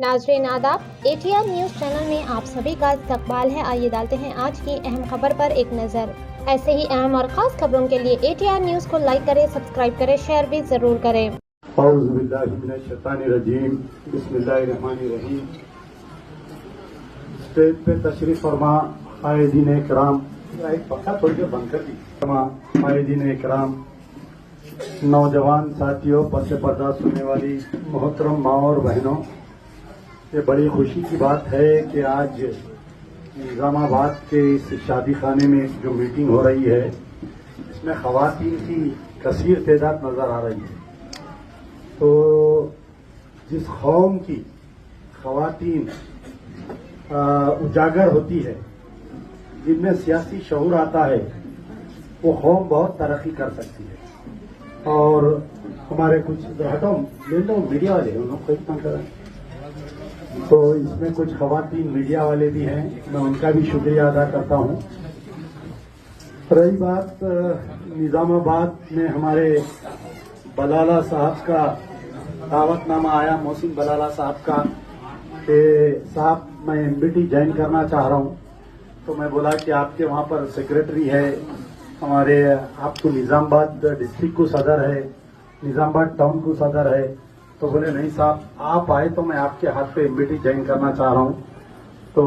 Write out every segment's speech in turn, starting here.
नाज़रीन आदाब, ATR news channel में आप सभी का इस्तकबाल है। आइए डालते हैं आज की अहम खबर पर एक नज़र। ऐसे ही अहम और ख़ास खबरों के लिए ATR न्यूज़ को लाइक करें, सब्सक्राइब करें, शेयर भी ज़रूर करें। बिस्मिल्लाहिर्रहमानिर्रहीम। स्टेज पे तशरीफ फरमा आयदीन इकराम, एक पक्का थोड़ी देर बंद कर दी। आयदीन इकराम, नौजवान साथियों, पसे पर्दा सुनने वाली मोहतरम माँ और बहनों, ये बड़ी खुशी की बात है कि आज निजामाबाद के इस शादी खाने में जो मीटिंग हो रही है, इसमें खवातीन की कसीर तादाद नजर आ रही है। तो जिस कौम की खवातीन उजागर होती है, जिनमें सियासी शऊर आता है, वो कौम बहुत तरक्की कर सकती है। और हमारे कुछ हटो ले लो मीडिया वाले, उन लोग को इतना करें, तो इसमें कुछ खवातीन मीडिया वाले भी हैं, मैं उनका भी शुक्रिया अदा करता हूं। रही बात निजामाबाद में हमारे बलाला साहब का दावतनामा आया, मोहसिन बलाला साहब का, कि साहब मैं MBT ज्वाइन करना चाह रहा हूं। तो मैं बोला कि आपके वहां पर सेक्रेटरी है, हमारे आपको निजामाबाद डिस्ट्रिक्ट को सदर है, निजामाबाद टाउन को सदर है। तो बोले नहीं साहब, आप आए तो मैं आपके हाथ पे MBT ज्वाइन करना चाह रहा हूं। तो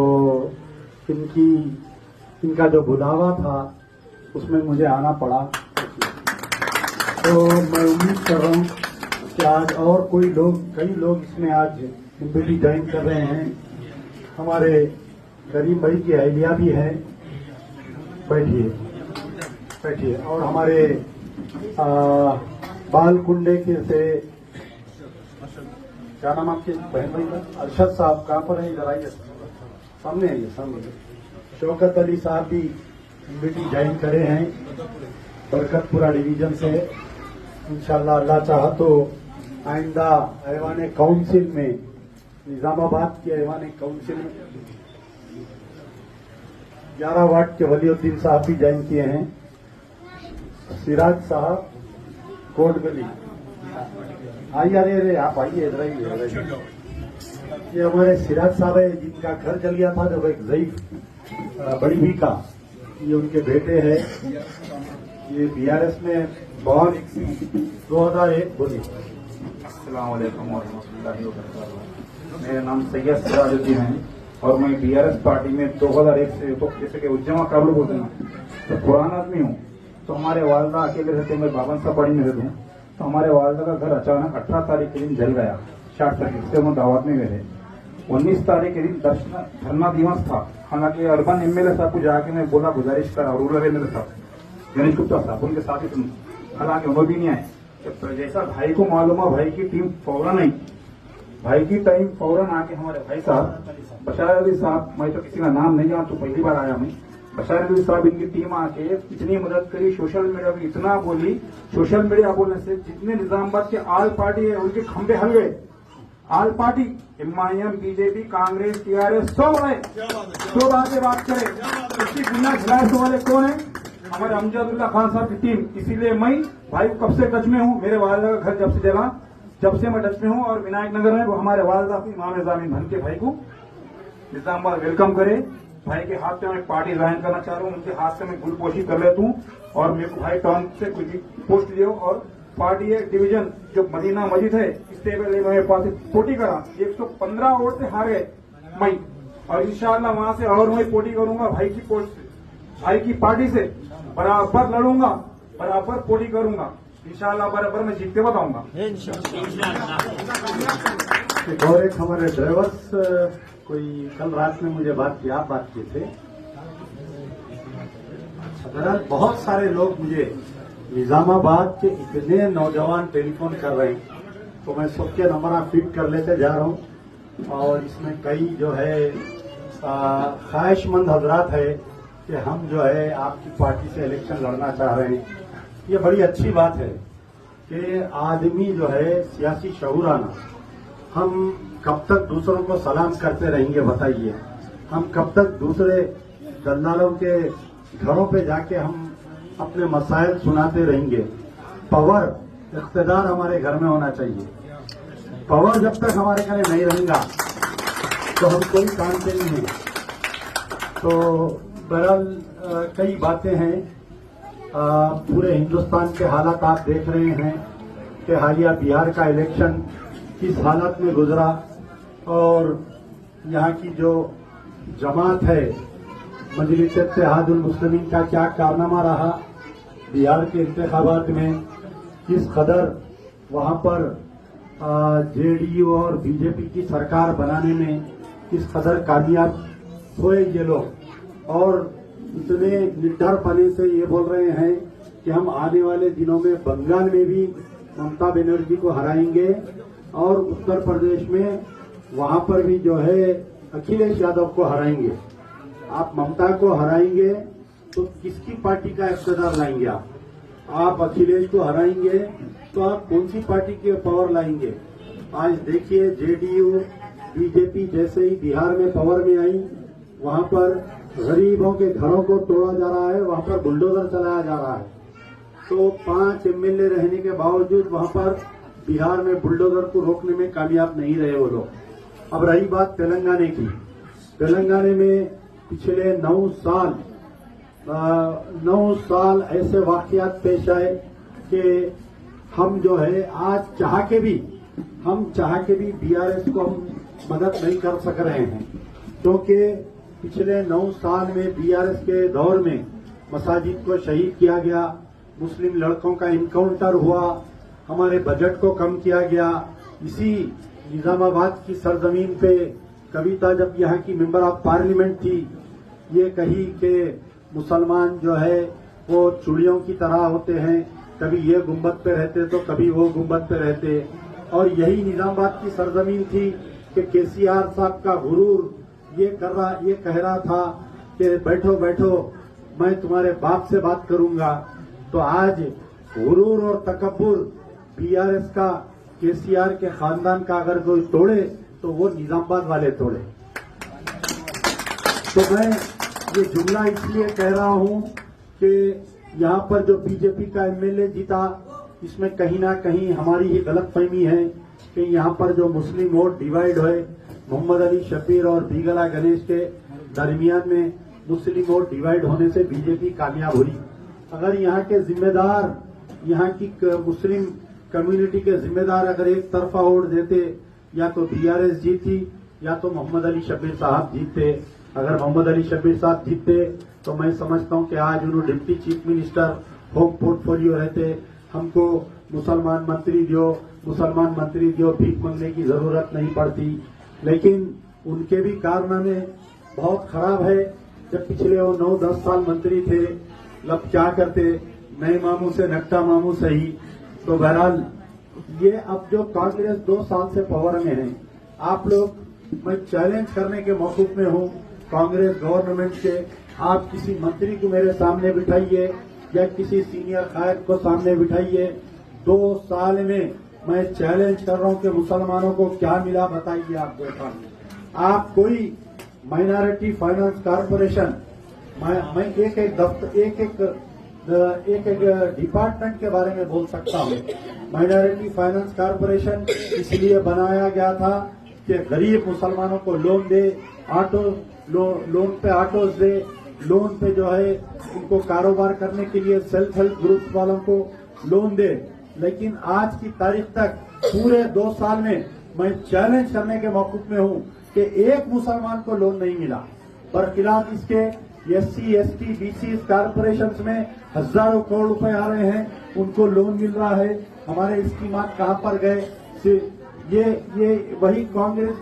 इनका जो बुलावा था उसमें मुझे आना पड़ा। तो मैं उम्मीद कर रहा हूं कि आज और कई लोग इसमें आज MBT ज्वाइन कर रहे हैं। हमारे करीम भाई की अहलिया भी है, बैठिए। और हमारे बालकुंडे के से क्या नाम आपके बहन भाई का, अरशद साहब कहाँ पर है? इधर आइए, सामने आइए, सामने। शौकत अली साहब भी MBT ज्वाइन करे हैं बरकतपुरा डिवीजन से। इंशाअल्लाह अल्लाह चाहा तो आइंदा ऐवान काउंसिल में, निजामाबाद की ऐवान काउंसिल में 11 वार्ड के वलीउद्दीन साहब भी ज्वाइन किए हैं। सिराज साहब कोट गली, आइए, अरे आप आइए, इधर आइए। ये हमारे सिराज साहब है, जिनका घर जल गया था, जो एक ज़ईफ बड़ी भी का, ये उनके बेटे हैं। ये BRS में बहुत 2001 बोली। अस्सलाम वालेकुम वरहमतुल्लाहि वबरकातुहू। मेरा नाम सैयद सिराजुद्दीन है और मैं BRS पार्टी में 2001 से, तो जैसे कि उज्जमा काबुल बोलते हैं, तो पुराना आदमी हूँ। तो हमारे वालदा अकेले रहते, मैं बाबन साहब पार्टी में रहते हैं। तो हमारे वालदा का घर अचानक 18 तारीख के दिन जल गया, शॉर्ट सर्किट से। हम दावत में गए थे। 19 तारीख के दिन धरना दिवस था। हालांकि अर्बन MLA साहब को जाके मैं बोला, गुजारिश करा, रूरल MLA साहब गणेश गुप्ता साहब, उनके साथ ही तुम, हालांकि उन्होंने भी नहीं आए। जैसा भाई को मालूम है, भाई की टीम फौरन आई, आके हमारे भाई साहब बशार अली साहब, मैं तो किसी का नाम नहीं जानता, तो पहली बार आया मैं, बशार अली साहब, इनकी टीम आके इतनी मदद करी। सोशल मीडिया भी इतना बोली, सोशल मीडिया बोलने से जितने निजामाबाद के आल पार्टी है उनके खंभे हल गए। आल party MIM, BJP, Congress, TRS सब आए, सब आगे बात करे। इसकी गुना खिलाफ वाले कौन है? हमारे अमजदुल्ला खान साहब की टीम। इसीलिए मैं भाई कब से टच में हूँ, मेरे वालदा का घर जब से जला, जब से मैं टच में हूँ। और विनायक नगर में वो हमारे वालदा की इमाम जामिन बन के भाई को निजामाबाद वेलकम करे। भाई के हाथ से मैं पार्टी ज्वाइन करना चाह रहा हूँ, उनके हाथ से मैं गुलपोशी कर लेता हूँ। और मेरे को भाई टाउन से कुछ पोस्ट दियो, और पार्टी है डिवीजन जो मदीना मस्जिद है, इस टेबल मेरे पास पोटी करा, 115 वोट से हार गए मैं। और इंशाअल्लाह वहां से और मैं पोटी करूंगा, भाई की पोस्ट से, भाई की पार्टी से बराबर लड़ूंगा, बराबर पोटी करूंगा। इंशाअल्लाह बराबर मैं जीत के बताऊंगा। और एक हमारे ड्राइवर्स, कोई कल रात में मुझे बात किए थे। बहरहाल बहुत सारे लोग मुझे निजामाबाद के इतने नौजवान टेलीफोन कर रहे हैं, तो मैं सबके नंबर फीड कर लेते जा रहा हूं। और इसमें कई जो है ख्वाहिशमंद हजरात है कि हम जो है आपकी पार्टी से इलेक्शन लड़ना चाह रहे हैं। ये बड़ी अच्छी बात है कि आदमी जो है सियासी शऊर आना। हम कब तक दूसरों को सलाम करते रहेंगे बताइए? हम कब तक दूसरे दलालों के घरों पे जाके हम अपने मसाइल सुनाते रहेंगे? पावर, इख्तिदार हमारे घर में होना चाहिए। पावर जब तक हमारे घर नहीं रहेगा, तो हम कोई काम के नहीं हैं। तो बहरहाल कई बातें हैं। पूरे हिंदुस्तान के हालात आप देख रहे हैं कि हालिया बिहार का इलेक्शन किस हालत में गुजरा और यहाँ की जो जमात है मजलिस इत्तेहादुल मुस्लिमीन का क्या कारनामा रहा बिहार के इंतखाबात में, किस कदर वहां पर जेडीयू और बीजेपी की सरकार बनाने में किस कदर कामयाब हुए ये लोग, और इतने निडरपने से ये बोल रहे हैं कि हम आने वाले दिनों में बंगाल में भी ममता बनर्जी को हराएंगे और उत्तर प्रदेश में वहां पर भी जो है अखिलेश यादव को हराएंगे। आप ममता को हराएंगे तो किसकी पार्टी का इख्तियार लाएंगे? आप अखिलेश को हराएंगे तो आप कौन सी पार्टी के पावर लाएंगे? आज देखिए जेडीयू बीजेपी जैसे ही बिहार में पावर में आई, वहां पर गरीबों के घरों को तोड़ा जा रहा है, वहां पर बुलडोजर चलाया जा रहा है। तो 5 एमएलए रहने के बावजूद वहां पर बिहार में बुलडोजर को रोकने में कामयाब नहीं रहे वो लोग। अब रही बात तेलंगाना की, तेलंगाना में पिछले 9 साल ऐसे वाकयात पेश आए कि हम जो है आज चाह के भी बीआरएस को हम मदद नहीं कर सक रहे हैं, क्योंकि पिछले 9 साल में बीआरएस के दौर में मसाजिद को शहीद किया गया, मुस्लिम लड़कों का इनकाउंटर हुआ, हमारे बजट को कम किया गया। इसी निजामाबाद की सरजमीन पे कविता जब यहाँ की मेंबर ऑफ पार्लियामेंट थी, ये कही कि मुसलमान जो है वो चूड़ियों की तरह होते हैं, कभी ये गुंबद पे रहते तो कभी वो गुंबद पे रहते। और यही निजामाबाद की सरजमीन थी कि केसीआर साहब का गुरूर ये कह रहा था कि बैठो बैठो मैं तुम्हारे बाप से बात करूंगा। तो आज गुरूर और तकब्बुर बीआरएस का, केसीआर के खानदान का अगर कोई तोड़े तो वो निजामाबाद वाले तोड़े। तो मैं ये जुमला इसलिए कह रहा हूं कि यहाँ पर जो बीजेपी का एमएलए जीता, इसमें कहीं ना कहीं हमारी ये गलतफहमी है कि यहाँ पर जो मुस्लिम वोट डिवाइड हुए, मोहम्मद अली शबीर और बीगला गणेश के दरमियान में मुस्लिम वोट डिवाइड होने से बीजेपी कामयाब हुई। अगर यहाँ के जिम्मेदार, यहाँ की मुस्लिम कम्युनिटी के जिम्मेदार अगर एक तरफा वोट देते, या तो बीआरएस जीती या तो मोहम्मद अली शबीर साहब जीतते। अगर मोहम्मद अली शबीर साहब जीतते तो मैं समझता हूं कि आज उन्होंने deputy chief minister home portfolio रहते, हमको मुसलमान मंत्री दियो, भीख मांगने की जरूरत नहीं पड़ती। लेकिन उनके भी कारनामे बहुत खराब है। जब पिछले वो 9-10 साल मंत्री थे, लब क्या करते, नए मामू से नक्टा मामू सही। तो बहरहाल ये अब जो कांग्रेस 2 साल से पावर में है, आप लोग, मैं चैलेंज करने के मौकूफ में हूं कांग्रेस गवर्नमेंट से, आप किसी मंत्री को मेरे सामने बिठाइए या किसी सीनियर कायद को सामने बिठाइए। 2 साल में मैं चैलेंज कर रहा हूं कि मुसलमानों को क्या मिला बताइए आप देखा। आप कोई माइनॉरिटी फाइनेंस कॉर्पोरेशन, मैं एक डिपार्टमेंट के बारे में बोल सकता हूं। माइनॉरिटी फाइनेंस कॉर्पोरेशन इसलिए बनाया गया था कि गरीब मुसलमानों को लोन दे, लोन पे ऑटोज दे, लोन पे जो है उनको कारोबार करने के लिए सेल्फ हेल्प ग्रुप वालों को लोन दे। लेकिन आज की तारीख तक पूरे 2 साल में मैं चैलेंज करने के मौकूफ में हूं कि एक मुसलमान को लोन नहीं मिला। पर खिलाफ इसके एससी, एसटी, बीसी कॉर्पोरेशन में हजारों करोड़ रुपए आ रहे हैं, उनको लोन मिल रहा है। हमारे स्कीमात कहां पर गए? ये वही कांग्रेस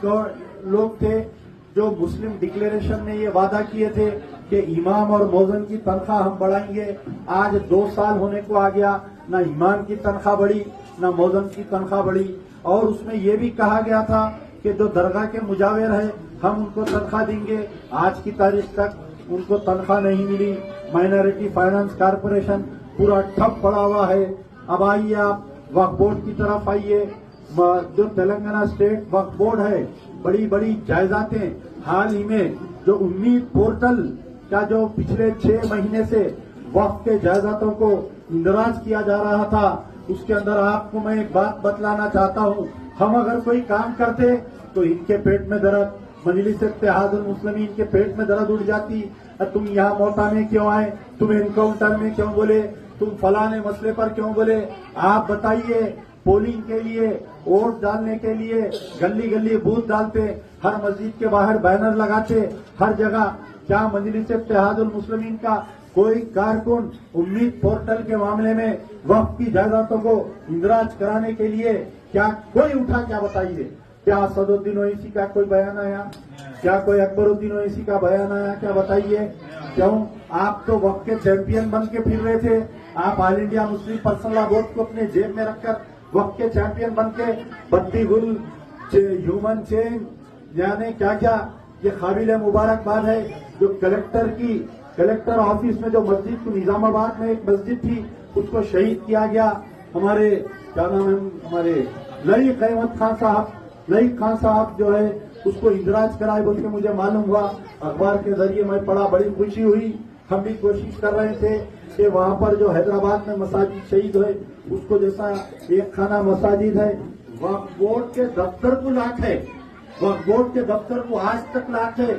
लोग थे जो मुस्लिम डिक्लेरेशन में ये वादा किए थे कि इमाम और मौजन की तनख्वाह हम बढ़ाएंगे। आज 2 साल होने को आ गया, ना इमाम की तनख्वाह बढ़ी ना मौजन की तनख्वाह बढ़ी। और उसमें ये भी कहा गया था कि जो दरगाह के मुजाविर है हम उनको तनख्वाह देंगे। आज की तारीख तक उनको तनख्वाह नहीं मिली। माइनॉरिटी फाइनेंस कॉर्पोरेशन पूरा ठप पड़ा हुआ है। अब आइए आप वक्फ बोर्ड की तरफ आइए। जो तेलंगाना स्टेट वक्फ बोर्ड है, बड़ी बड़ी जायदादें हाल ही में जो उम्मीद पोर्टल का जो पिछले 6 महीने से वक्फ के जायदादों को इंदराज किया जा रहा था, उसके अंदर आपको मैं एक बात बतलाना चाहता हूं। हम अगर कोई काम करते तो इनके पेट में दर्द, मजलिस इत्तेहादुल मुस्लिमीन के पेट में दर्द उठ जाती, तुम यहाँ मोटा में क्यों आए, तुम एनकाउंटर में क्यों बोले, तुम फलाने मसले पर क्यों बोले। आप बताइए, पोलिंग के लिए, वोट डालने के लिए गली गली बूथ डालते, हर मस्जिद के बाहर बैनर लगाते, हर जगह। क्या मजलिस इत्तेहादुल मुस्लिमीन का कोई कारकुन उम्मीद पोर्टल के मामले में वक्फ की जायदादों को इंदराज कराने के लिए क्या कोई उठा? क्या बताइए, क्या असदुद्दीन ओवैसी का कोई बयान आया? क्या कोई अकबरुद्दीन ओवैसी का बयान आया? क्या बताइए। क्यों? आप तो वक्फ के चैंपियन बन के फिर रहे थे। आप all India Muslim personal law board को अपने जेब में रखकर वक्फ के चैंपियन बन के बत्ती गुल, ह्यूमन चेन, यानी क्या क्या, ये काबिल मुबारकबाद है। जो कलेक्टर ऑफिस में जो मस्जिद निजामाबाद में एक मस्जिद थी, उसको शहीद किया गया। हमारे क्या नाम है, हमारे लईक खान साहब जो है उसको इंदराज कराए बोल के मुझे मालूम हुआ, अखबार के जरिए मैं पढ़ा, बड़ी खुशी हुई। हम भी कोशिश कर रहे थे कि वहां पर जो हैदराबाद में मसाजिद शहीद हुए उसको जैसा एक खाना मसाजिद है, वक्फ बोर्ड के दफ्तर को लाख है, वक्फ बोर्ड के दफ्तर को आज तक लाख है।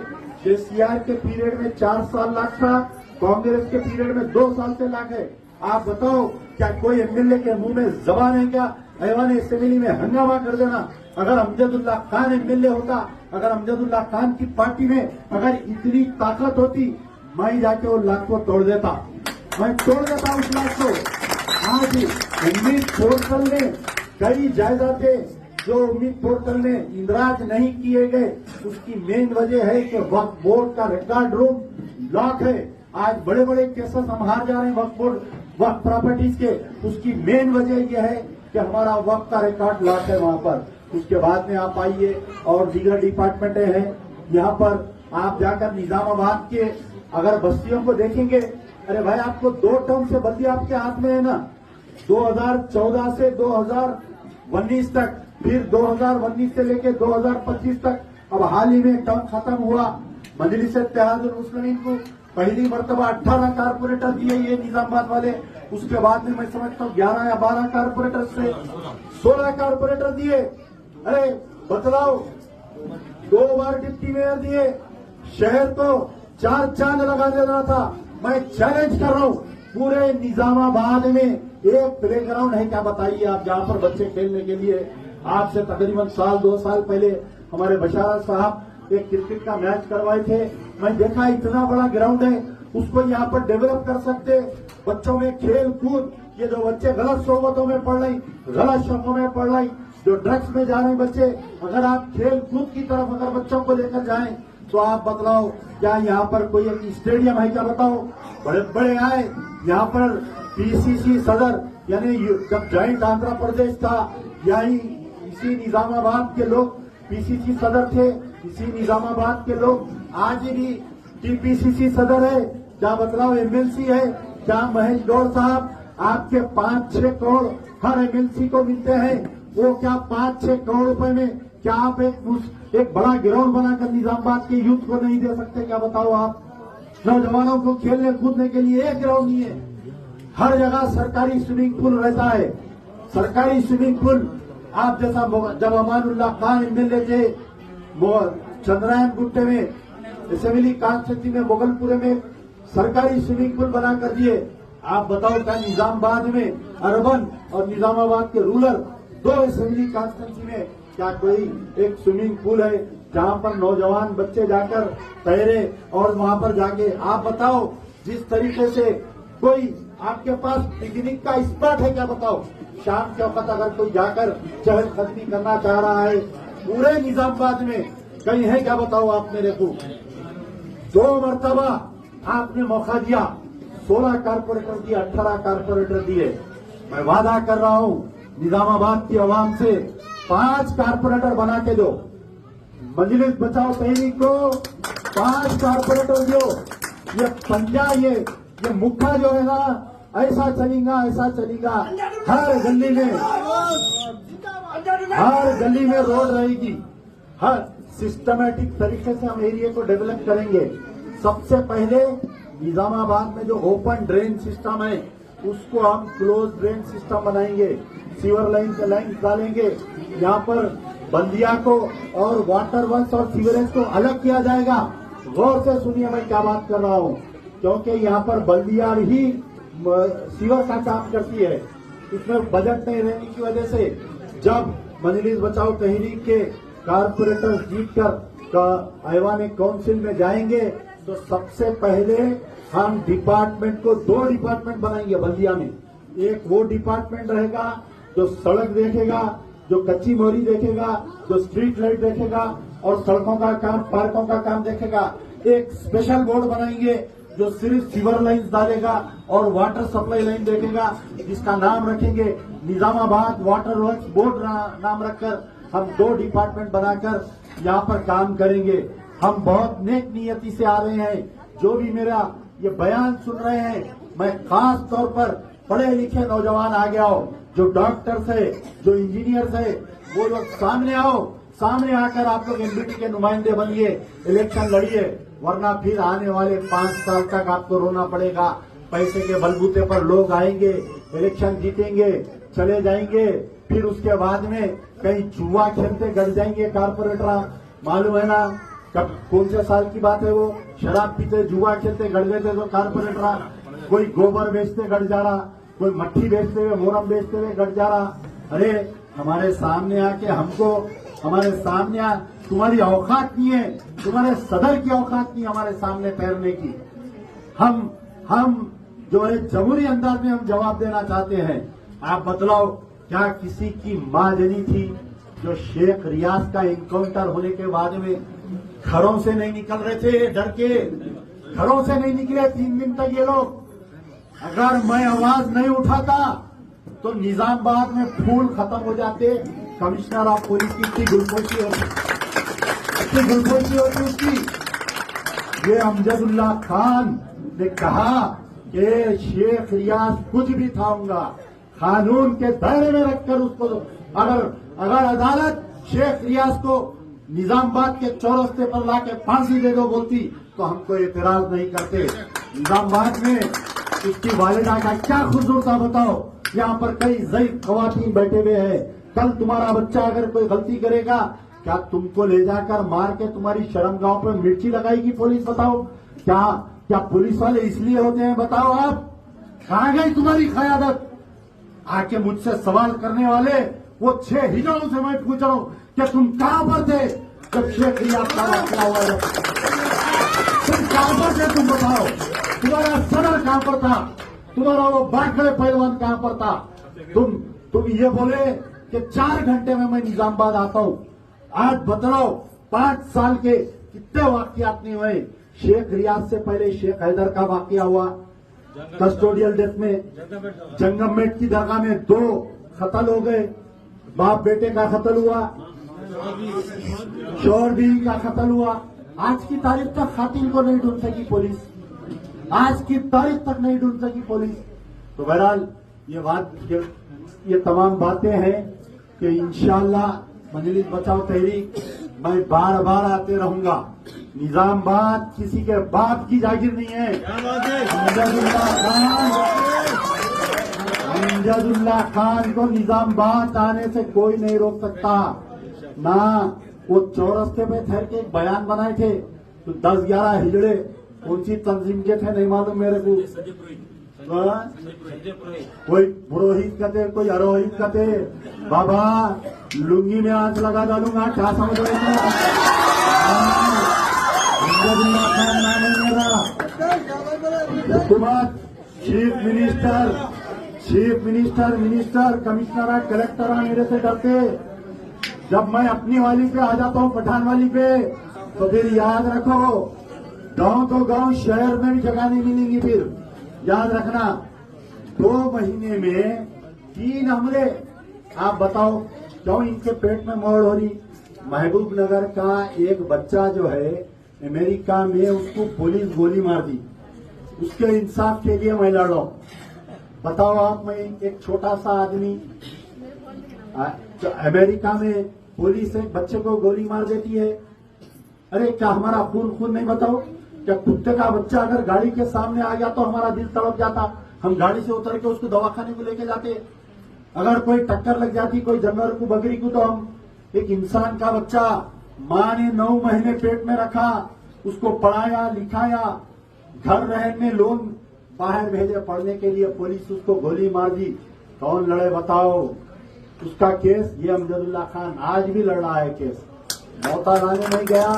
केसीआर के पीरियड में 4 साल लाख था, कांग्रेस के पीरियड में 2 साल से लाख है। आप बताओ, क्या कोई एमएलए के मुंह में जबान है क्या ऐवान असेंबली में हंगामा कर देना? अगर अमजदुल्ला खान एमएलए होता, अगर अमजदुल्ला खान की पार्टी में अगर इतनी ताकत होती, मैं जाके वो लाख को तोड़ देता, मैं तोड़ देता उस लाख को। आज उम्मीद पोर्टल ने कई जायदादें जो उम्मीद पोर्टल ने इंदराज नहीं किए गए, उसकी मेन वजह है कि वक्फ बोर्ड का रिकॉर्ड रूम लॉक है। आज बड़े बड़े केसेस हम हार जा रहे हैं वक्फ प्रॉपर्टीज के, उसकी मेन वजह यह है कि हमारा वक्फ का रिकॉर्ड लॉक है वहां पर। उसके बाद में आप आइए और दीगर डिपार्टमेंटें हैं, यहाँ पर आप जाकर निजामाबाद के अगर बस्तियों को देखेंगे, अरे भाई आपको 2 टर्म से बल्दी आपके हाथ में है ना, 2014 से 2019 तक, फिर 2019 से लेकर 2025 तक, अब हाल ही में टर्म खत्म हुआ। मजलिस इत्तेहादुल मुस्लिमीन को पहली मर्तबा 18 कारपोरेटर दिए ये निजामाबाद वाले, उसके बाद में मैं समझता हूँ 11 या 12 कारपोरेटर से 16 कारपोरेटर दिए। अरे बतलाओ, 2 बार डिप्टी मेयर दिए, शहर को 4 चांद लगा देना था। मैं चैलेंज कर रहा हूँ, पूरे निजामाबाद में एक प्लेग्राउंड है क्या बताइए आप, जहां पर बच्चे खेलने के लिए। आज से तकरीबन 1-2 साल पहले हमारे बशारत साहब एक क्रिकेट का मैच करवाए थे, मैं देखा इतना बड़ा ग्राउंड है, उसको यहाँ पर डेवलप कर सकते, बच्चों में खेल कूद, ये जो बच्चे गलत सोबतों में पढ़ रही, गलत शर्मों में पढ़ रही, जो ड्रग्स में जा रहे बच्चे, अगर आप खेल कूद की तरफ अगर बच्चों को लेकर जाएं तो आप बतलाओ, क्या यहाँ पर कोई एक स्टेडियम है क्या बताओ? बड़े बड़े आए यहाँ पर पीसीसी सदर, यानी जब जॉइंट आंध्र प्रदेश था, यही इसी निजामाबाद के लोग पीसीसी सदर थे, इसी निजामाबाद के लोग आज भी टीपीसीसी सदर है। क्या बतलाओ एमएलसी है क्या? महेश गौड़ साहब, आपके 5-6 करोड़ हर एमएलसी को मिलते हैं, वो क्या 5-6 करोड़ रुपए में क्या आप एक बड़ा ग्राउंड बनाकर निजामाबाद के यूथ को नहीं दे सकते? क्या बताओ आप? नौजवानों को खेलने कूदने के लिए एक ग्राउंड नहीं है। हर जगह सरकारी स्विमिंग पूल रहता है, सरकारी स्विमिंग पूल। आप जैसा जब अमानुल्लाह खान एमएलए थे, वो चंद्रायन गुट्टे में असेंबली कॉन्स्टिट्यूंसी में मोगलपुरे में सरकारी स्विमिंग पूल बना कर दिए। आप बताओ, क्या निजामाबाद में अर्बन और निजामाबाद के रूरल 2 असेंबली कॉन्स्टिट्यूंसी में क्या कोई एक स्विमिंग पूल है जहां पर नौजवान बच्चे जाकर तैरे और वहां पर जाके आप बताओ, जिस तरीके से कोई आपके पास पिकनिक का स्पॉट है क्या बताओ? शाम के वक्त अगर कोई जाकर चहलकदमी करना चाह रहा है पूरे निजामाबाद में, कहीं है क्या बताओ आप मेरे को? 2 मरतबा आपने मौका दिया, 16 कारपोरेटर दिए, 18 कारपोरेटर दिए। मैं वादा कर रहा हूं निजामाबाद की आवाम से, 5 कारपोरेटर बना के दो। मजलिस बचाओ तहरीक को 5 कारपोरेटर दो। ये पंजा, ये मुक्का जो है ना, ऐसा चलेगा, ऐसा चलेगा। हर गली में रोड रहेगी, हर सिस्टमैटिक तरीके से हम एरिया को डेवलप करेंगे। सबसे पहले निजामाबाद में जो ओपन ड्रेन सिस्टम है उसको हम क्लोज ड्रेन सिस्टम बनाएंगे, सीवर लाइन से लाइन डालेंगे, यहाँ पर बल्दिया को और वाटर वर्क्स और सीवरेज को अलग किया जाएगा। गौर से सुनिए मैं क्या बात कर रहा हूँ, क्योंकि यहाँ पर बल्दिया ही सीवर का काम करती है। इसमें बजट नहीं रहने की वजह से जब मजलिस बचाओ तहरीक के कारपोरेटर जीतकर ऐवान काउंसिल में जाएंगे तो सबसे पहले हम डिपार्टमेंट को 2 डिपार्टमेंट बनाएंगे बल्दिया में। एक वो डिपार्टमेंट रहेगा जो सड़क देखेगा, जो कच्ची मोरी देखेगा, जो स्ट्रीट लाइट देखेगा और सड़कों का काम, पार्कों का काम देखेगा। एक स्पेशल बोर्ड बनाएंगे जो सिर्फ सीवर लाइन डालेगा और वाटर सप्लाई लाइन देखेगा, जिसका नाम रखेंगे निजामाबाद वाटर वर्क्स बोर्ड नाम रखकर हम 2 डिपार्टमेंट बनाकर यहाँ पर काम करेंगे। हम बहुत नेक नियति से आ रहे हैं। जो भी मेरा ये बयान सुन रहे हैं, मैं खास तौर पर पढ़े लिखे नौजवान आगे आओ, जो डॉक्टर्स है, जो इंजीनियर्स है, वो लोग सामने आओ। सामने आकर आप लोग एमबीटी के नुमाइंदे बनिए, इलेक्शन लड़िए, वरना फिर आने वाले 5 साल तक आपको रोना पड़ेगा। पैसे के बलबूते पर लोग आएंगे, इलेक्शन जीतेंगे, चले जाएंगे, फिर उसके बाद में कहीं जुआ खेलते गड़ जाएंगे कारपोरेटर। मालूम है ना कब कौन से साल की बात है, वो शराब पीते जुआ खेलते गड़ गए थे तो कारपोरेटर। कोई गोबर बेचते गड़ जा रहा, कोई मट्टी बेचते हुए, मोरम बेचते हुए गड़ जा रहा। अरे हमारे सामने आके हमको, हमारे सामने तुम्हारी औकात नहीं है, तुम्हारे सदर की औकात नहीं हमारे सामने तैरने की। हम जो है जमहूरी अंदाज में हम जवाब देना चाहते हैं। आप बतलाओ, क्या किसी की मां जनी थी जो शेख रियाज का एनकाउंटर होने के बाद में घरों से नहीं निकल रहे थे? डर के घरों से नहीं निकले 3 दिन तक ये लोग। अगर मैं आवाज नहीं उठाता तो निजामाबाद में फूल खत्म हो जाते। कमिश्नर ऑफ पुलिस की इतनी गुलपोशी होती उसकी। ये अमजदुल्ला खान ने कहा कि शेख रियाज कुछ भी थाऊंगा, कानून के दायरे में रखकर उसको अगर अदालत शेख रियाज को निजामाबाद के चौरस्ते पर लाके फांसी दे दो बोलती तो हमको एतराज नहीं करते। निजामाबाद में इसकी वालिदा का क्या कसूर था बताओ? यहाँ पर कई ज़ईफ खवातीन बैठे हुए हैं। कल तुम्हारा बच्चा अगर कोई गलती करेगा, क्या तुमको ले जाकर मार के तुम्हारी शर्मगाह पर मिर्ची लगाएगी पुलिस? बताओ, क्या पुलिस वाले इसलिए होते हैं? बताओ आप, कहाँ गई तुम्हारी क़यादत? आके मुझसे सवाल करने वाले वो 6 हिजड़ों से मैं पूछ रहा हूं कि तुम कहां पर थे जब शेख रियाज का वाकया हुआ है? तुम कहां पर थे? तुम बताओ, तुम्हारा सदर कहां पर था? तुम्हारा वो बाखड़े पहलवान कहां पर था? तुम ये बोले कि 4 घंटे में मैं निजामाबाद आता हूं। आज बताओ, 5 साल के कितने वाकयात नहीं हुए? शेख रियाज से पहले शेख हैदर का वाकया हुआ, कस्टोडियल डेथ में। जंगममेट की दरगाह में 2 कत्ल हो गए, बाप बेटे का कत्ल हुआ, शौहर बीवी का कत्ल हुआ। आज की तारीख तक खातिन को नहीं ढूंढ सकी पुलिस, आज की तारीख तक नहीं ढूंढ सकी पुलिस। तो बहरहाल ये तमाम बातें हैं कि इंशाअल्लाह मजलिस बचाओ तहरीक मैं बार बार आते रहूंगा। निजामाबाद किसी के बाप की जागीर नहीं है। अमजदुल्ला खान को निजामाबाद आने से कोई नहीं रोक सकता ना। वो चौरस्ते पे ठहर के एक बयान बनाए थे तो 10-11 हिजड़े कौन सी तंजीम के थे नहीं मालूम मेरे को। कोई पुरोहित कहते, कोई अरोहित कहते। बाबा लुंगी में आंच लगा डालूंगा, क्या समझ रहे हैं? अमजदुल्ला खान नाम है मेरा। हुकूमत, चीफ मिनिस्टर, कमिश्नर, कलेक्टर मेरे से डरते। जब मैं अपनी वाली पे आ जाता हूँ, पठान वाली पे, तो फिर याद रखो, गांव तो गांव, शहर में भी जगह नहीं मिलेंगी। फिर याद रखना, 2 महीने में 3 हमले। आप बताओ क्यों इनके पेट में मोड़ हो रही? महबूब नगर का एक बच्चा जो है अमेरिका में, उसको पुलिस गोली मार दी। उसके इंसाफ के लिए मैं लड़ रहा हूं। बताओ आप, मैं एक छोटा सा आदमी, तो अमेरिका में पुलिस एक बच्चे को गोली मार देती है। अरे क्या हमारा खून नहीं? बताओ, क्या कुत्ते का बच्चा अगर गाड़ी के सामने आ गया तो हमारा दिल तड़प जाता, हम गाड़ी से उतर के उसको दवाखाने को लेके जाते। अगर कोई टक्कर लग जाती कोई जानवर को, बकरी को, तो हम एक इंसान का बच्चा मां ने 9 महीने पेट में रखा, उसको पढ़ाया लिखाया, घर रहने लोन बाहर भेजे पढ़ने के लिए, पुलिस उसको गोली मार दी। कौन लड़े बताओ? उसका केस ये अमजदुल्ला खान आज भी लड़ रहा है केस। मौता लाने नहीं गया,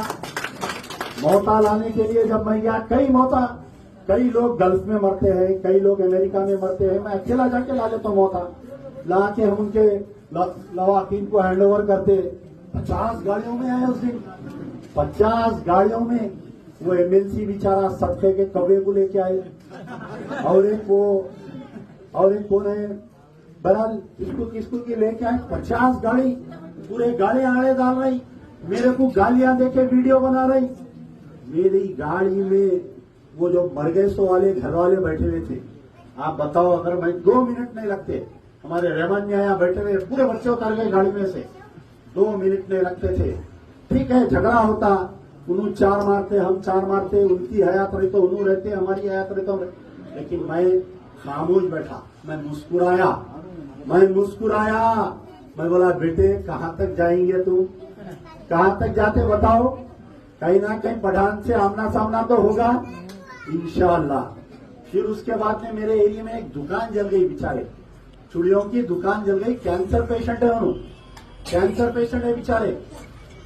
मौता लाने के लिए जब मैं गया, कई लोग गल्फ में मरते हैं, कई लोग अमेरिका में मरते हैं, मैं अकेला जाके ला लेता हूं मौता ला के। हम उनके लवाकिन को हैंड ओवर करते। 50 गाड़ियों में आए उस दिन, 50 गाड़ियों में। वो एमएलसी बेचारा सदके के कब्रे को लेके आए, और एक कौन है बहरहाल स्कूल की लेके आए। 50 गाड़ी, पूरे गाड़ी आड़े डाल रही, मेरे को गालियां देके वीडियो बना रही। मेरी गाड़ी में वो जो मरगेसो वाले घर वाले बैठे हुए थे। आप बताओ, अगर मैं 2 मिनट नहीं लगते, हमारे रहमान यहाँ बैठे हुए पूरे बच्चे उतर गए गाड़ी में से, 2 मिनट नहीं लगते थे। ठीक है, झगड़ा होता, उन्होंने 4 मारते, हम 4 मारते, उनकी हयात रही तो उन्होंने रहते, हमारी हयात रही तो। लेकिन मैं खामोश बैठा, मैं मुस्कुराया। मैं बोला, बेटे कहाँ तक जाएंगे तुम? कहाँ तक जाते बताओ? कहीं ना कहीं पठान से आमना सामना तो होगा इंशाअल्लाह। फिर उसके बाद में मेरे एरिया में एक दुकान जल गई, बेचारे चूड़ियों की दुकान जल गई। कैंसर पेशेंट है, उन्होंने कैंसर पेशेंट है बेचारे।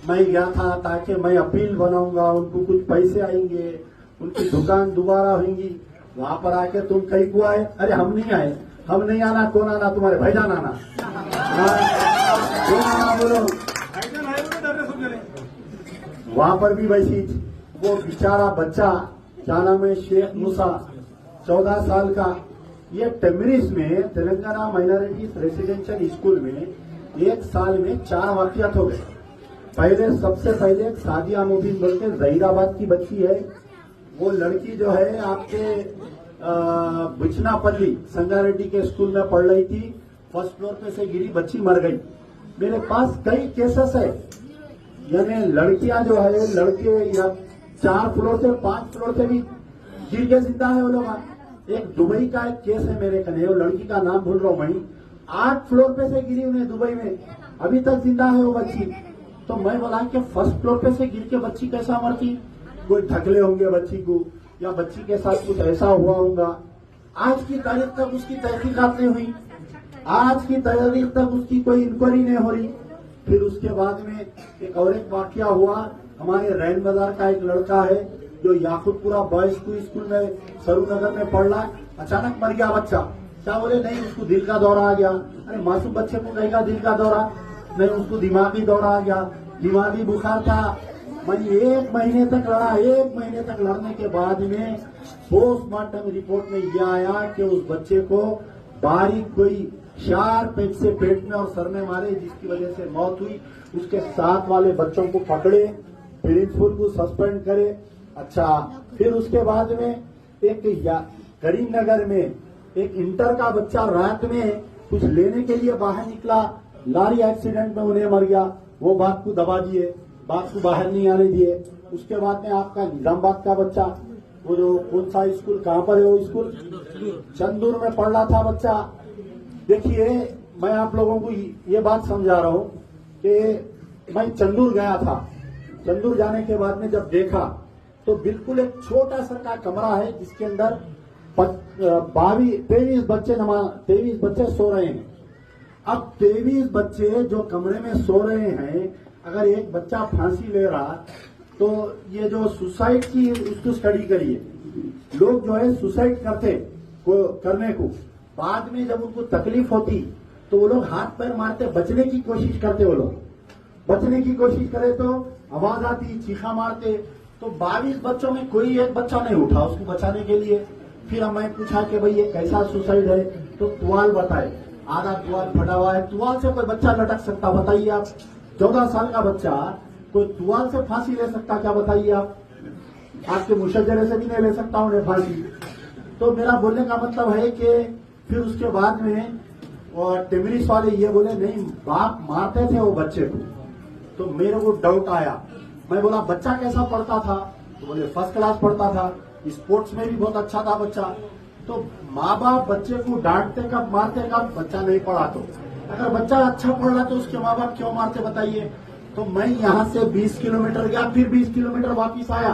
मैं गया था ताकि मैं अपील बनाऊंगा, उनको कुछ पैसे आएंगे, उनकी दुकान दोबारा होंगी। वहां पर आके तुम कहीं को आए? अरे हम नहीं आए, हम नहीं आना। कौन आना? तुम्हारे भाईजान आना। कौन आना बोलो? वहां पर भी वैसी, वो बेचारा बच्चा, क्या नाम है, शेख मूसा, 14 साल का। ये टेमरिस में तेलंगाना माइनॉरिटीज रेसिडेंशियल स्कूल में 1 साल में 4 वाकयात हो गए। सबसे पहले एक सादिया मुबीन बोलते जहीराबाद की बच्ची है। वो लड़की जो है आपके बिचनापल्ली संगारेड्डी के स्कूल में पढ़ रही थी, फर्स्ट फ्लोर पे से गिरी, बच्ची मर गई। मेरे पास कई केसेस है, यानी लड़कियां जो है, लड़के या 4 फ्लोर से 5 फ्लोर से भी गिर के जिंदा है वो लोग। एक दुबई का एक केस है मेरे कने, वो लड़की का नाम भूल रहा हूं मैं, 8 फ्लोर पे से गिरी उन्हें दुबई में, अभी तक जिंदा है वो बच्ची। तो मैं बोला कि फर्स्ट फ्लोर पे से गिर के बच्ची कैसा मरती? कोई ढकले होंगे बच्ची को, या बच्ची के साथ कुछ ऐसा हुआ होगा। आज की तारीख तक उसकी तहकीकात नहीं हुई, आज की तारीख तक उसकी कोई इंक्वायरी नहीं हो रही। फिर उसके बाद में एक और एक वाकया हुआ। हमारे रैन बाजार का एक लड़का है जो याकूबपुरा बॉयज स्कूल में सरूनगर में पढ़ रहा, अचानक मर गया बच्चा। क्या बोले? नहीं, उसको दिल का दौरा आ गया। अरे मासूम बच्चे को कहेगा दिल का दौरा? नहीं, उसको दिमागी दौरा आ गया, दिमागी बुखार था। मैं 1 महीने तक लड़ा। 1 महीने तक लड़ने के बाद में पोस्टमार्टम रिपोर्ट में यह आया कि उस बच्चे को बारीक कोई शार्प पेट से पेट में और सर में मारे, जिसकी वजह से मौत हुई। उसके साथ वाले बच्चों को पकड़े, प्रिंसिपल को सस्पेंड करे। अच्छा, फिर उसके बाद में एक करीमनगर में एक इंटर का बच्चा रात में कुछ लेने के लिए बाहर निकला, लारी एक्सीडेंट में उन्हें मर गया। वो बात को दबा दिए, बात को बाहर नहीं आने दिए। उसके बाद में आपका निजामाबाद का बच्चा, वो जो कौन सा स्कूल, कहां पर है वो स्कूल, चंदूर में पढ़ रहा था बच्चा। देखिए, मैं आप लोगों को ये बात समझा रहा हूं कि मैं चंदूर गया था। चंदूर जाने के बाद में जब देखा तो बिल्कुल एक छोटा सा का कमरा है, जिसके अंदर 23 बच्चे सो रहे हैं। अब 23 बच्चे जो कमरे में सो रहे हैं, अगर एक बच्चा फांसी ले रहा, तो ये जो सुसाइड की उसको स्टडी करिए। लोग जो है सुसाइड करने को बाद में जब उनको तकलीफ होती तो वो लोग हाथ पैर मारते, बचने की कोशिश करते। वो लोग बचने की कोशिश करे तो आवाज आती, चीखा मारते। तो 22 बच्चों में कोई एक बच्चा नहीं उठा उसको बचाने के लिए। फिर हमें पूछा कि भाई ये कैसा सुसाइड है? तो तुआल बताए, आधा तुआल फटा हुआ है। तुआल से कोई बच्चा लटक सकता? बताइए आप। 14 साल का बच्चा कोई तुआल से फांसी ले सकता? क्या बताइए आप? आपके मुशज्जरे से भी नहीं ले सकता उन्हें फांसी। तो मेरा बोलने का मतलब है कि फिर उसके बाद में टेमरिस वाले ये बोले नहीं, बाप मारते थे वो बच्चे को। तो मेरे को डाउट आया। मैं बोला बच्चा कैसा पढ़ता था? तो बोले फर्स्ट क्लास पढ़ता था, स्पोर्ट्स में भी बहुत अच्छा था बच्चा। तो माँ बाप बच्चे को डांटते कब, मारते कब? बच्चा नहीं पढ़ा तो। अगर बच्चा अच्छा पढ़ रहा तो उसके माँ बाप क्यों मारते बताइए। तो मैं यहाँ से 20 किलोमीटर गया, फिर 20 किलोमीटर वापिस आया।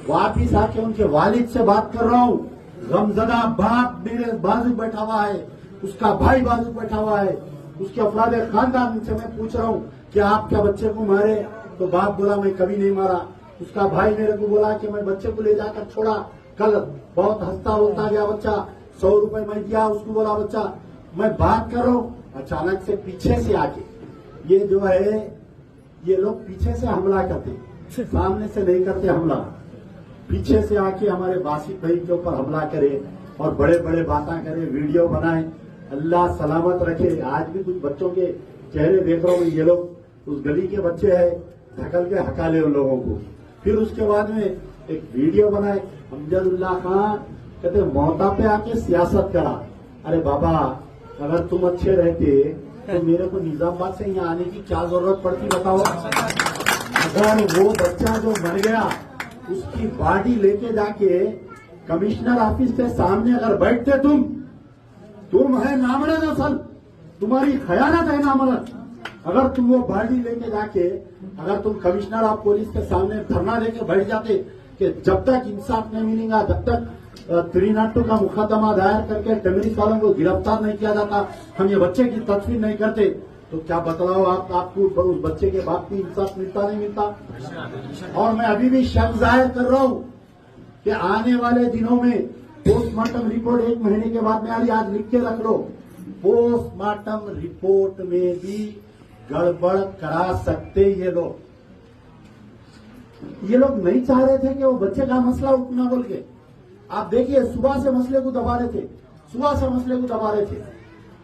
वापिस आके उनके वालिद से बात कर रहा हूँ। गमजदा बाप मेरे बाजू बैठा हुआ है, उसका भाई बाजू बैठा हुआ है, उसके अफराद खानदान से मैं पूछ रहा हूँ कि आप क्या बच्चे को मारे। तो बाप बोला मैं कभी नहीं मारा। उसका भाई मेरे को बोला कि मैं बच्चे को ले जाकर छोड़ा, कल बहुत हंसता बोलता गया बच्चा, 100 रुपए मैं दिया, उसको बोला बच्चा। मैं बात कर रहा हूँ, अचानक से पीछे से आके ये जो है, ये लोग पीछे से हमला करते, सामने से नहीं करते हमला। पीछे से आके हमारे बासित भाई के ऊपर हमला करे और बड़े बड़े बातें करे, वीडियो बनाए। अल्लाह सलामत रखे। आज भी कुछ बच्चों के चेहरे देख रहा हूँ, ये लोग उस गली के बच्चे हैं, ढकल के हकाले उन लोगों को। फिर उसके बाद में एक वीडियो बनाए, अमजदुल्लाह खान कहते मोहता पे आके सियासत करा। अरे बाबा, अगर तुम अच्छे रहते तो मेरे को निजामाबाद से यहाँ आने की क्या जरूरत पड़ती बताओ। अगर वो बच्चा जो मर गया उसकी बॉडी लेके जाके कमिश्नर ऑफिस के सामने अगर बैठते तुम है नामर्द असल, तुम्हारी खयानत है नामर्द। अगर तुम वो बॉडी लेके जाके अगर तुम कमिश्नर ऑफ पुलिस के सामने धरना देके बैठ जाते कि जब तक इंसाफ नहीं मिलेगा, जब तक 302 का मुकदमा दायर करके टेररिस्ट वालों को गिरफ्तार नहीं किया जाता, हम ये बच्चे की तस्वीर नहीं करते, तो क्या बतलाओ आपको उस बच्चे के बाप की इंसाफ मिलता नहीं मिलता। और मैं अभी भी शक जाहिर कर रहा हूँ कि आने वाले दिनों में पोस्टमार्टम रिपोर्ट 1 महीने के बाद में आ रही, आज लिख के रख लो। पोस्टमार्टम रिपोर्ट में भी गड़बड़ करा सकते ये लोग। ये लोग नहीं चाह रहे थे कि वो बच्चे का मसला उठना बोल के। आप देखिए, सुबह से मसले को दबा रहे थे, सुबह से मसले को दबा रहे थे।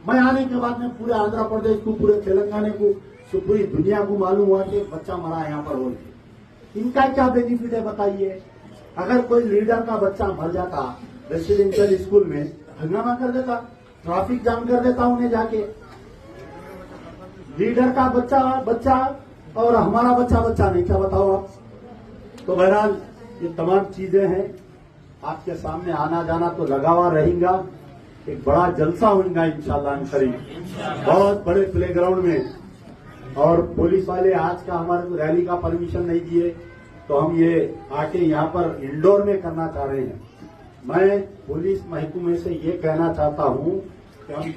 मैं आने के बाद में पूरे आंध्र प्रदेश को, पूरे तेलंगाना को, पूरी दुनिया को मालूम हुआ कि बच्चा मरा यहाँ पर बोल के। इनका क्या बेनिफिट है बताइए। अगर कोई लीडर का बच्चा मर जाता रेसिडेंशियल स्कूल में, हंगामा कर देता, ट्रैफिक जाम कर देता उन्हें जाके। लीडर का बच्चा और हमारा बच्चा नहीं, क्या बताओ आप। तो बहरहाल ये तमाम चीजें हैं, आपके सामने आना जाना तो लगा हुआ रहेगा। एक बड़ा जलसा होगा इंशाल्लाह करीब, बहुत बड़े प्लेग्राउंड में। और पुलिस वाले आज का हमारे को रैली का परमिशन नहीं दिए, तो हम ये आके यहाँ पर इंडोर में करना चाह रहे हैं। मैं पुलिस महकमे से ये कहना चाहता हूँ कि हम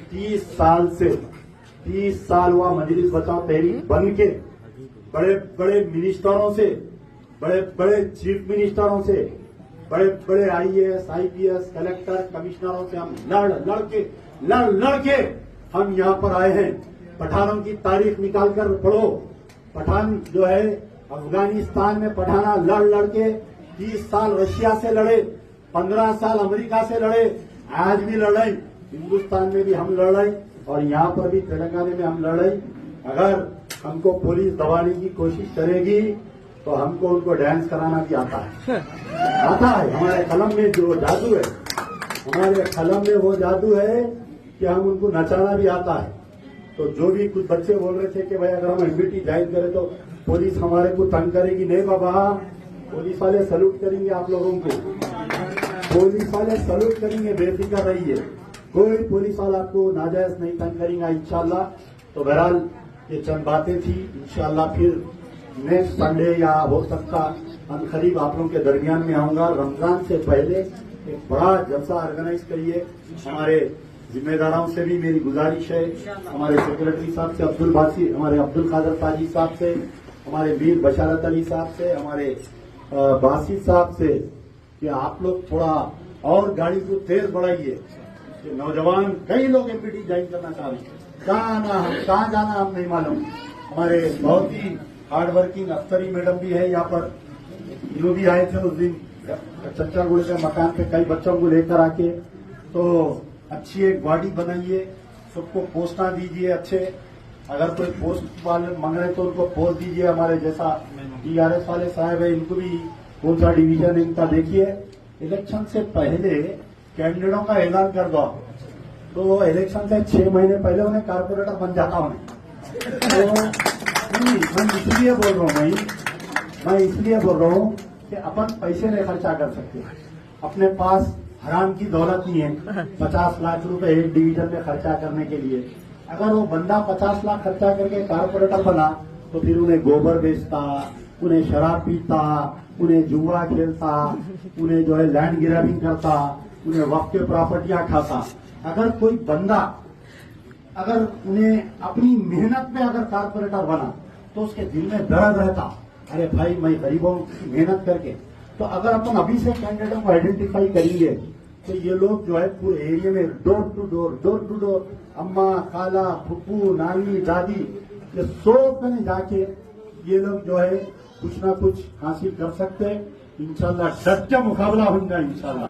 30 साल हुआ मजलिस बचाओ तहरीक बन के बड़े बड़े मिनिस्टरों से, बड़े बड़े चीफ मिनिस्टरों से, बड़े बड़े IAS, IPS, कलेक्टर, कमिश्नरों से हम लड़ के हम यहाँ पर आए हैं। पठानों की तारीख निकाल कर पढ़ो। पठान जो है अफगानिस्तान में पठाना लड़ के 30 साल रशिया से लड़े, 15 साल अमेरिका से लड़े, आज भी लड़ाई हिंदुस्तान में भी हम लड़ाई और यहाँ पर भी तेलंगाना में हम लड़ाई। अगर हमको पुलिस दबाने की कोशिश करेगी तो हमको उनको डांस कराना भी आता है। हमारे कलम में जो जादू है, हमारे कलम में वो जादू है कि हम उनको नचाना भी आता है। तो जो भी कुछ बच्चे बोल रहे थे कि भाई अगर हम MBT ज्वाइन करें तो पुलिस हमारे को तंग करेगी, नहीं बाबा, पुलिस वाले सल्यूट करेंगे आप लोगों को, पुलिस वाले सल्यूट करेंगे, बेफिक्र रहिए। कोई पुलिस वाला आपको नाजायज नहीं तंग करेगा इंशाल्लाह। तो बहरहाल ये चंद बातें थी। इंशाल्लाह फिर नेक्स्ट संडे या हो सकता अनकरीब आप लोगों के दरमियान में आऊंगा। रमजान से पहले एक बड़ा जलसा ऑर्गेनाइज करिए। हमारे जिम्मेदारों से भी मेरी गुजारिश है, हमारे सेक्रेटरी साहब से अब्दुल बासी, हमारे अब्दुल कादर ताजी साहब से, हमारे मीर बशारत अली साहब से, हमारे बासी साहब से कि आप लोग थोड़ा और गाड़ी को तेज बढ़ाइए। कि नौजवान कई लोग MBT ज्वाइन करना चाह रहे हैं, कहाँ जाना हम नहीं मालूम। हमारे बहुत ही हार्ड वर्किंग अख्तरी मैडम भी है यहाँ पर, इन्हों भी आए थे उस दिन चच्चागुड़ के मकान पे कई बच्चों को लेकर आके। तो अच्छी एक बॉडी बनाइए, सबको पोस्टा दीजिए अच्छे। अगर कोई पोस्ट वाले मांग रहे तो उनको पोस्ट दीजिए। हमारे जैसा DRS वाले साहब है, इनको भी कौन सा डिवीजन इनका देखिए। इलेक्शन से पहले कैंडिडेटों का ऐलान कर दो, तो इलेक्शन से 6 महीने पहले उन्हें कारपोरेटर बन जाता उन्हें। तो मैं इसलिए बोल रहा हूँ कि अपन पैसे नहीं खर्चा कर सकते, अपने पास हराम की दौलत नहीं है 50 लाख रुपए एक डिवीजन में खर्चा करने के लिए। अगर वो बंदा 50 लाख खर्चा करके कारपोरेटर बना तो फिर उन्हें गोबर बेचता, उन्हें शराब पीता, उन्हें जुआ खेलता, उन्हें जो है लैंड ग्रैबिंग करता, उन्हें वक्त के प्रॉपर्टियां खाता। अगर कोई बंदा अगर उन्हें अपनी मेहनत में अगर कारपोरेटर बना तो उसके दिल में दर्द रहता, अरे भाई मैं गरीबों की मेहनत करके। तो अगर अपन अभी से कैंडिडेटों को आइडेंटिफाई करेंगे तो ये लोग जो है पूरे एरिया में डोर टू डोर अम्मा, खाला, फुप्पू, नानी, दादी, ये सब में जाके ये लोग जो है कुछ ना कुछ हासिल कर सकते हैं। इंशाल्लाह डट के मुकाबला होगा इंशाल्लाह।